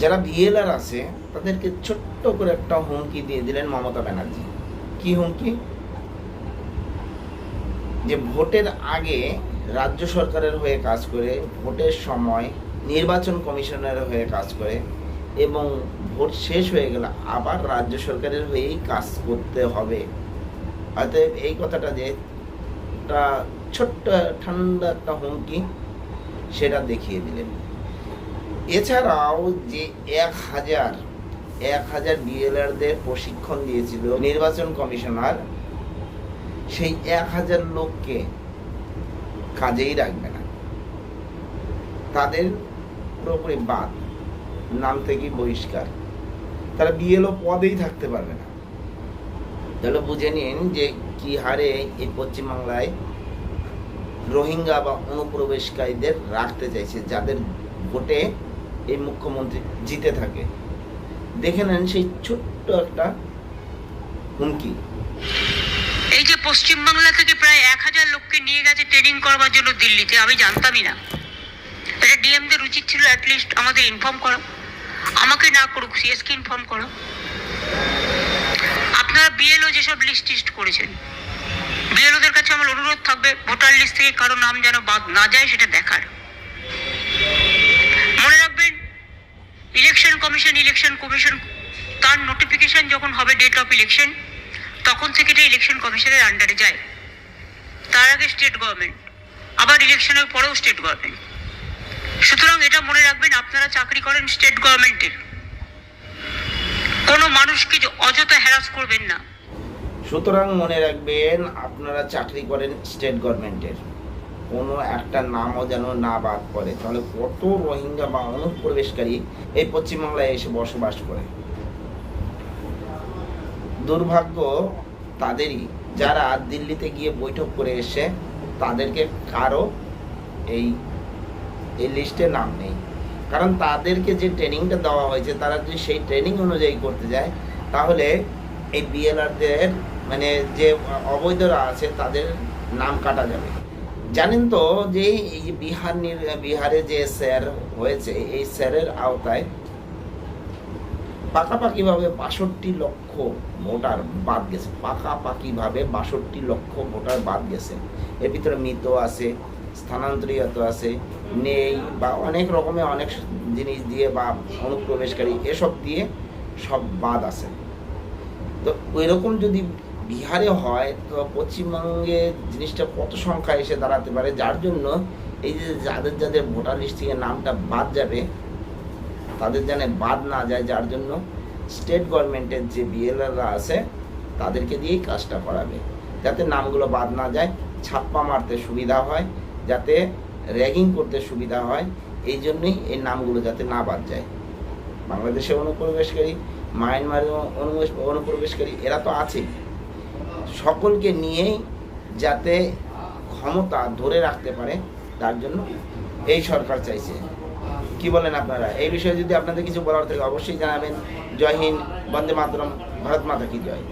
যারা বিএলআর আছে তাদেরকে ছোট্ট করে একটা হুমকি দিয়ে দিলেন মমতা ব্যানার্জি। কি হুমকি? যে ভোটের আগে রাজ্য সরকারের হয়ে কাজ করে, ভোটের সময় নির্বাচন কমিশনের হয়ে কাজ করে এবং ভোট শেষ হয়ে গেলে আবার রাজ্য সরকারের হয়েই কাজ করতে হবে। অতএব এই কথাটা যে একটা ছোট্ট ঠান্ডা একটা হুমকি, সেটা দেখিয়ে দিলেন। এছাড়াও যে 1000 বিএলআরদের প্রশিক্ষণ দিয়েছিল নির্বাচন কমিশনার, সেই 1000 লোককে কাজেই রাখবে না, তাদের পুরোপুরি বাদ, নাম থেকে বহিষ্কার, তারা বিএলও পদেই থাকতে পারবে না। তাহলে বুঝে নিন যে কি হারে এই পশ্চিমবাংলায় রোহিঙ্গা বা অনুপ্রবেশকারীদের রাখতে চাইছে, যাদের ভোটে এই মুখ্যমন্ত্রী জিতে থাকে। দেখে নেন সেই ছোট্ট একটা হুমকি। এই যে পশ্চিমবাংলা থেকে প্রায় 1000 লোককে নিয়ে গেছে ট্রেনিং করবার জন্য দিল্লিতে, আমি জানতামই না। এটা ডিএমদের উচিত ছিল অ্যাটলিস্ট আমাদের ইনফর্ম করা, আমাকে না করুক, সিএসকে ইনফর্ম করা। আপনারা বিএলও যেসব লিস্ট করেছেন, বিএলওদের কাছে আমার অনুরোধ থাকবে ভোটার লিস্ট থেকে কারো নাম যেন বাদ না যায় সেটা দেখার। মনে রাখবেন, ইলেকশন কমিশন তার নোটিফিকেশন যখন হবে ডেট অফ ইলেকশন, তখন থেকে এটা ইলেকশন কমিশনের আন্ডারে যায়। তার আগে স্টেট গভর্নমেন্ট, আবার ইলেকশনের পরেও স্টেট গভর্নমেন্ট। সুতরাং এটা মনে রাখবেন, আপনারা চাকরি করেন স্টেট গভর্নমেন্টের, কোনো মানুষকে অযথা হ্যারাস করবেন না। সুতরাং মনে রাখবেন, আপনারা চাকরি করেন স্টেট গভর্নমেন্টের, কোনো একটা নামও যেন না বাদ পড়ে। তাহলে কত রোহিঙ্গা বা অনুপ্রবেশকারী এই পশ্চিমবাংলায় এসে বসবাস করে। দুর্ভাগ্য তাদেরই যারা দিল্লিতে গিয়ে বৈঠক করে এসে তাদেরকে কারো এই লিস্টে নাম নেই। কারণ তাদেরকে যে ট্রেনিংটা দেওয়া হয়েছে, তারা যদি সেই ট্রেনিং অনুযায়ী করতে যায়, তাহলে এই বিএলআরদের মানে যে অবৈধরা আছে তাদের নাম কাটা যাবে। জানেন তো যে এই বিহারে যে স্যার হয়েছে, এই স্যারের আওতায় পাকাপাকিভাবে 62 লক্ষ ভোটার বাদ গেছে। পাকাপাকিভাবে 62 লক্ষ ভোটার বাদ গেছে। এর ভিতরে মৃত আছে, স্থানান্তরিত আছে, নেই বা অনেক রকমের অনেক জিনিস দিয়ে বা অনুপ্রবেশকারী এসব দিয়ে সব বাদ আছে। তো ওই রকম যদি বিহারে হয়, তো পশ্চিমবঙ্গে জিনিসটা কত সংখ্যা এসে দাঁড়াতে পারে, যার জন্য এই যে যাদের ভোটার লিস্ট থেকে নামটা বাদ যাবে, তাদের যেন বাদ না যায়, যার জন্য স্টেট গভর্নমেন্টের যে বিএলআররা আছে তাদেরকে দিয়েই কাজটা করাবে, যাতে নামগুলো বাদ না যায়, ছাপ্পা মারতে সুবিধা হয়, যাতে র্যাগিং করতে সুবিধা হয়। এই জন্যই এই নামগুলো যাতে না বাদ যায়। বাংলাদেশে অনুপ্রবেশকারী, মায়ানমারের অনুপ্রবেশকারী, এরা তো আছেই। সকলকে নিয়েই যাতে ক্ষমতা ধরে রাখতে পারে, তার জন্য এই সরকার চাইছে। কি বলেন আপনারা? এই বিষয়ে যদি আপনাদের কিছু বলার থাকে অবশ্যই জানাবেন। জয় হিন্দ, বন্দে মাতরম, ভারত মাতা কি জয়।